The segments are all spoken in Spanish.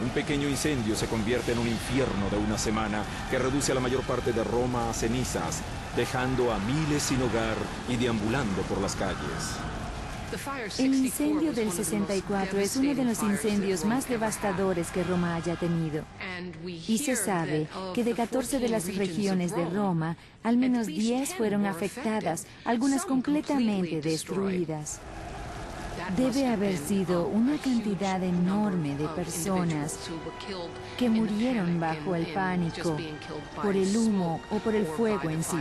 Un pequeño incendio se convierte en un infierno de una semana que reduce a la mayor parte de Roma a cenizas, dejando a miles sin hogar y deambulando por las calles. El incendio del 64 es uno de los incendios más devastadores que Roma haya tenido. Y se sabe que de 14 de las regiones de Roma, al menos 10 fueron afectadas, algunas completamente destruidas. Debe haber sido una cantidad enorme de personas que murieron bajo el pánico, por el humo o por el fuego en sí.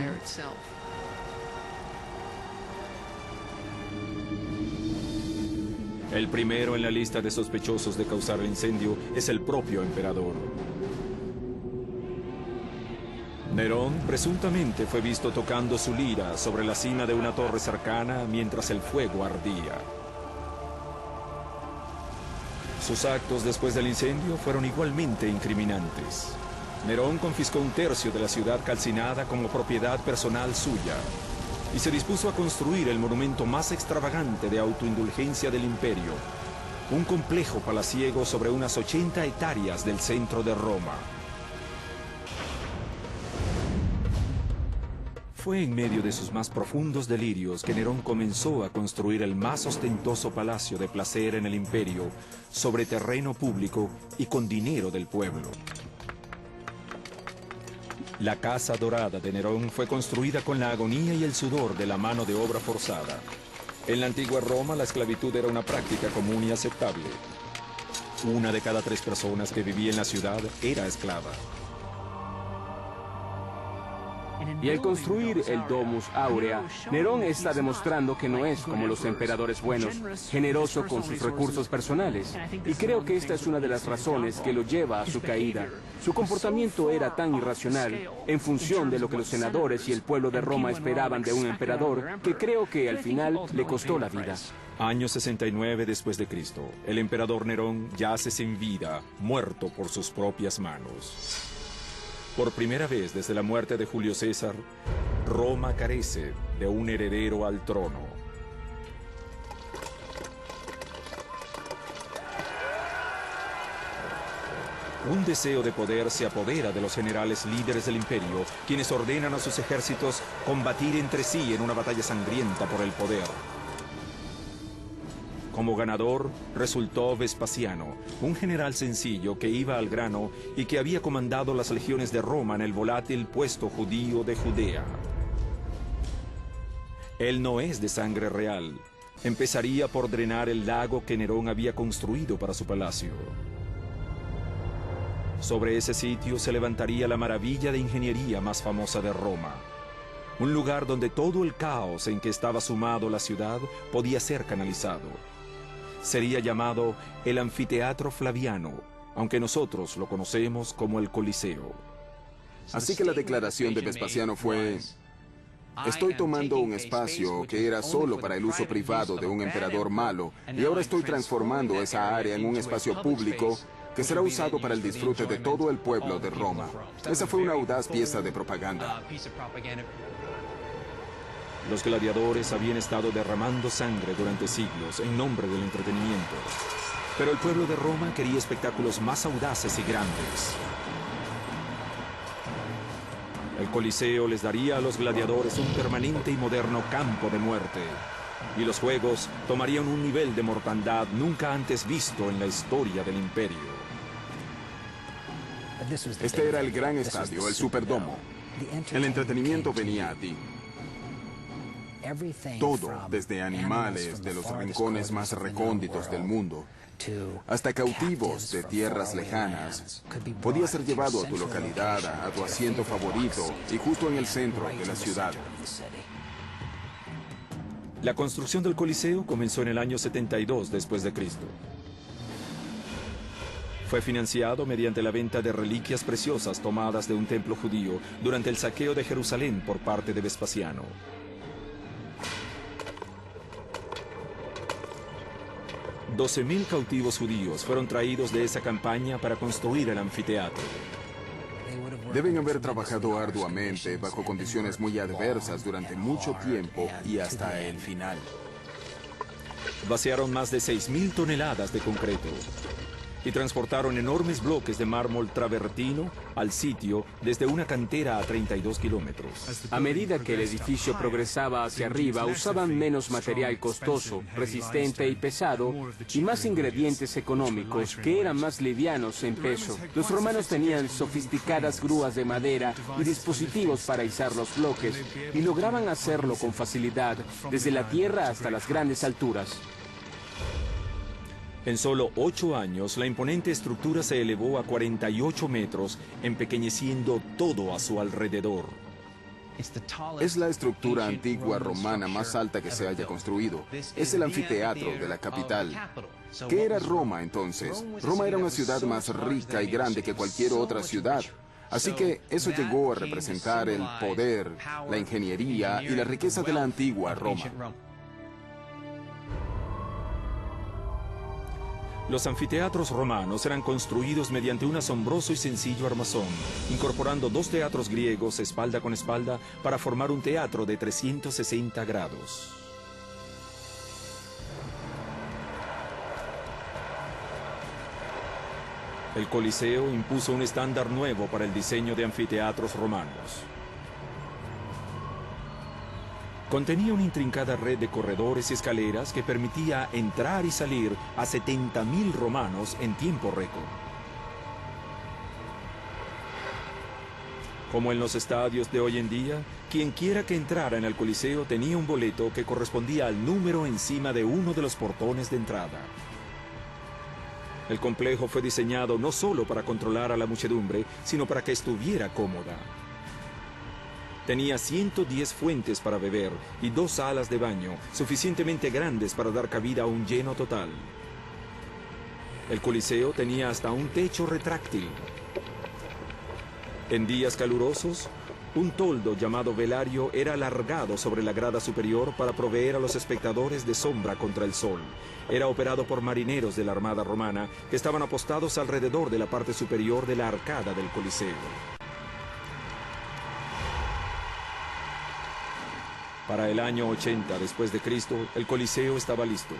El primero en la lista de sospechosos de causar el incendio es el propio emperador. Nerón presuntamente fue visto tocando su lira sobre la cima de una torre cercana mientras el fuego ardía. Sus actos después del incendio fueron igualmente incriminantes. Nerón confiscó un tercio de la ciudad calcinada como propiedad personal suya y se dispuso a construir el monumento más extravagante de autoindulgencia del imperio, un complejo palaciego sobre unas 80 hectáreas del centro de Roma. Fue en medio de sus más profundos delirios que Nerón comenzó a construir el más ostentoso palacio de placer en el imperio, sobre terreno público y con dinero del pueblo. La Casa Dorada de Nerón fue construida con la agonía y el sudor de la mano de obra forzada. En la antigua Roma, la esclavitud era una práctica común y aceptable. 1 de cada 3 personas que vivía en la ciudad era esclava. Y al construir el Domus Aurea, Nerón está demostrando que no es como los emperadores buenos, generoso con sus recursos personales. Y creo que esta es una de las razones que lo lleva a su caída. Su comportamiento era tan irracional, en función de lo que los senadores y el pueblo de Roma esperaban de un emperador, que creo que al final le costó la vida. Año 69 después de Cristo, el emperador Nerón yace sin vida, muerto por sus propias manos. Por primera vez desde la muerte de Julio César, Roma carece de un heredero al trono. Un deseo de poder se apodera de los generales líderes del imperio, quienes ordenan a sus ejércitos combatir entre sí en una batalla sangrienta por el poder. Como ganador resultó Vespasiano, un general sencillo que iba al grano y que había comandado las legiones de Roma en el volátil puesto judío de Judea. Él no es de sangre real. Empezaría por drenar el lago que Nerón había construido para su palacio. Sobre ese sitio se levantaría la maravilla de ingeniería más famosa de Roma. Un lugar donde todo el caos en que estaba sumado la ciudad podía ser canalizado. Sería llamado el Anfiteatro Flaviano, aunque nosotros lo conocemos como el Coliseo. Así que la declaración de Vespasiano fue: estoy tomando un espacio que era solo para el uso privado de un emperador malo, y ahora estoy transformando esa área en un espacio público que será usado para el disfrute de todo el pueblo de Roma. Esa fue una audaz pieza de propaganda. Los gladiadores habían estado derramando sangre durante siglos en nombre del entretenimiento. Pero el pueblo de Roma quería espectáculos más audaces y grandes. El Coliseo les daría a los gladiadores un permanente y moderno campo de muerte. Y los juegos tomarían un nivel de mortandad nunca antes visto en la historia del imperio. Este era el gran estadio, el Superdomo. El entretenimiento venía a ti. Todo, desde animales de los rincones más recónditos del mundo, hasta cautivos de tierras lejanas, podía ser llevado a tu localidad, a tu asiento favorito y justo en el centro de la ciudad. La construcción del Coliseo comenzó en el año 72 después de Cristo. Fue financiado mediante la venta de reliquias preciosas tomadas de un templo judío durante el saqueo de Jerusalén por parte de Vespasiano. 12.000 cautivos judíos fueron traídos de esa campaña para construir el anfiteatro. Deben haber trabajado arduamente bajo condiciones muy adversas durante mucho tiempo y hasta el final. Vaciaron más de 6.000 toneladas de concreto. y transportaron enormes bloques de mármol travertino al sitio desde una cantera a 32 kilómetros. A medida que el edificio progresaba hacia arriba, usaban menos material costoso, resistente y pesado, y más ingredientes económicos que eran más livianos en peso. Los romanos tenían sofisticadas grúas de madera y dispositivos para izar los bloques, y lograban hacerlo con facilidad desde la tierra hasta las grandes alturas. En solo 8 años, la imponente estructura se elevó a 48 metros, empequeñeciendo todo a su alrededor. Es la estructura antigua romana más alta que se haya construido. Es el anfiteatro de la capital. ¿Qué era Roma entonces? Roma era una ciudad más rica y grande que cualquier otra ciudad. Así que eso llegó a representar el poder, la ingeniería y la riqueza de la antigua Roma. Los anfiteatros romanos eran construidos mediante un asombroso y sencillo armazón, incorporando 2 teatros griegos espalda con espalda para formar un teatro de 360 grados. El Coliseo impuso un estándar nuevo para el diseño de anfiteatros romanos. Contenía una intrincada red de corredores y escaleras que permitía entrar y salir a 70.000 romanos en tiempo récord. Como en los estadios de hoy en día, quien quiera que entrara en el Coliseo tenía un boleto que correspondía al número encima de uno de los portones de entrada. El complejo fue diseñado no solo para controlar a la muchedumbre, sino para que estuviera cómoda. Tenía 110 fuentes para beber y 2 salas de baño, suficientemente grandes para dar cabida a un lleno total. El Coliseo tenía hasta un techo retráctil. En días calurosos, un toldo llamado velario era alargado sobre la grada superior para proveer a los espectadores de sombra contra el sol. Era operado por marineros de la Armada Romana que estaban apostados alrededor de la parte superior de la arcada del Coliseo. Para el año 80 después de Cristo, el Coliseo estaba listo,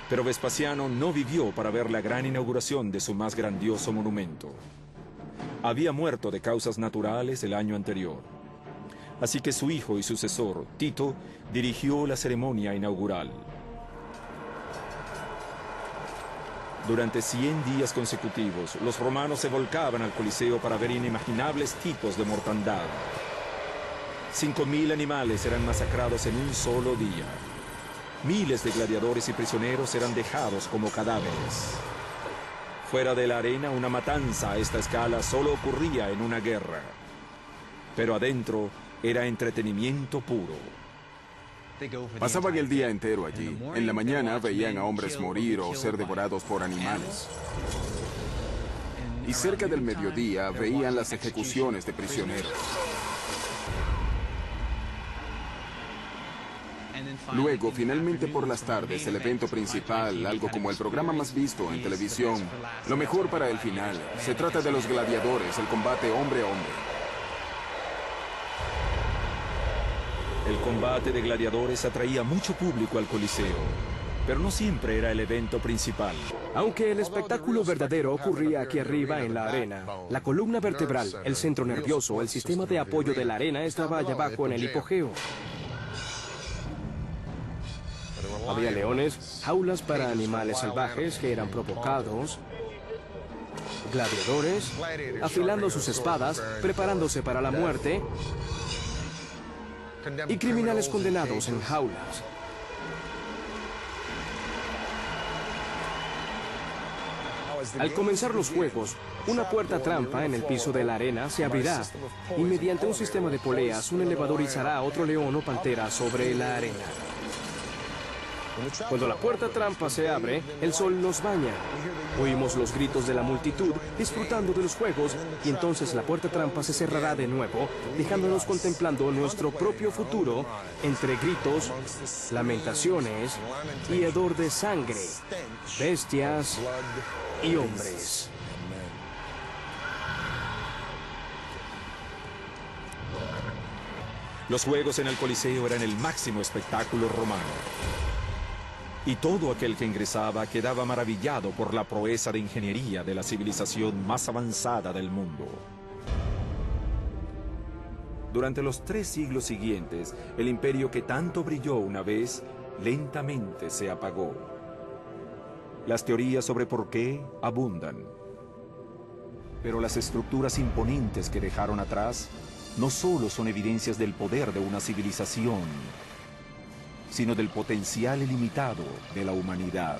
pero Vespasiano no vivió para ver la gran inauguración de su más grandioso monumento. Había muerto de causas naturales el año anterior. Así que su hijo y sucesor, Tito, dirigió la ceremonia inaugural. Durante 100 días consecutivos, los romanos se volcaban al Coliseo para ver inimaginables tipos de mortandad. 5.000 animales eran masacrados en un solo día. Miles de gladiadores y prisioneros eran dejados como cadáveres. Fuera de la arena, una matanza a esta escala solo ocurría en una guerra. Pero adentro era entretenimiento puro. Pasaban el día entero allí. En la mañana veían a hombres morir o ser devorados por animales. Y cerca del mediodía veían las ejecuciones de prisioneros. Luego, finalmente por las tardes, el evento principal, algo como el programa más visto en televisión. Lo mejor para el final. Se trata de los gladiadores, el combate hombre a hombre. El combate de gladiadores atraía mucho público al Coliseo, pero no siempre era el evento principal. Aunque el espectáculo verdadero ocurría aquí arriba en la arena, la columna vertebral, el centro nervioso, el sistema de apoyo de la arena estaba allá abajo en el hipogeo. Había leones, jaulas para animales salvajes que eran provocados, gladiadores, afilando sus espadas, preparándose para la muerte, y criminales condenados en jaulas. Al comenzar los juegos, una puerta trampa en el piso de la arena se abrirá y mediante un sistema de poleas, un elevador izará a otro león o pantera sobre la arena. Cuando la puerta trampa se abre, el sol nos baña. Oímos los gritos de la multitud disfrutando de los juegos y entonces la puerta trampa se cerrará de nuevo, dejándonos contemplando nuestro propio futuro entre gritos, lamentaciones y hedor de sangre, bestias y hombres. Los juegos en el Coliseo eran el máximo espectáculo romano. y todo aquel que ingresaba quedaba maravillado por la proeza de ingeniería de la civilización más avanzada del mundo. Durante los 3 siglos siguientes, el imperio que tanto brilló una vez, lentamente se apagó. Las teorías sobre por qué abundan. Pero las estructuras imponentes que dejaron atrás no solo son evidencias del poder de una civilización, sino del potencial ilimitado de la humanidad.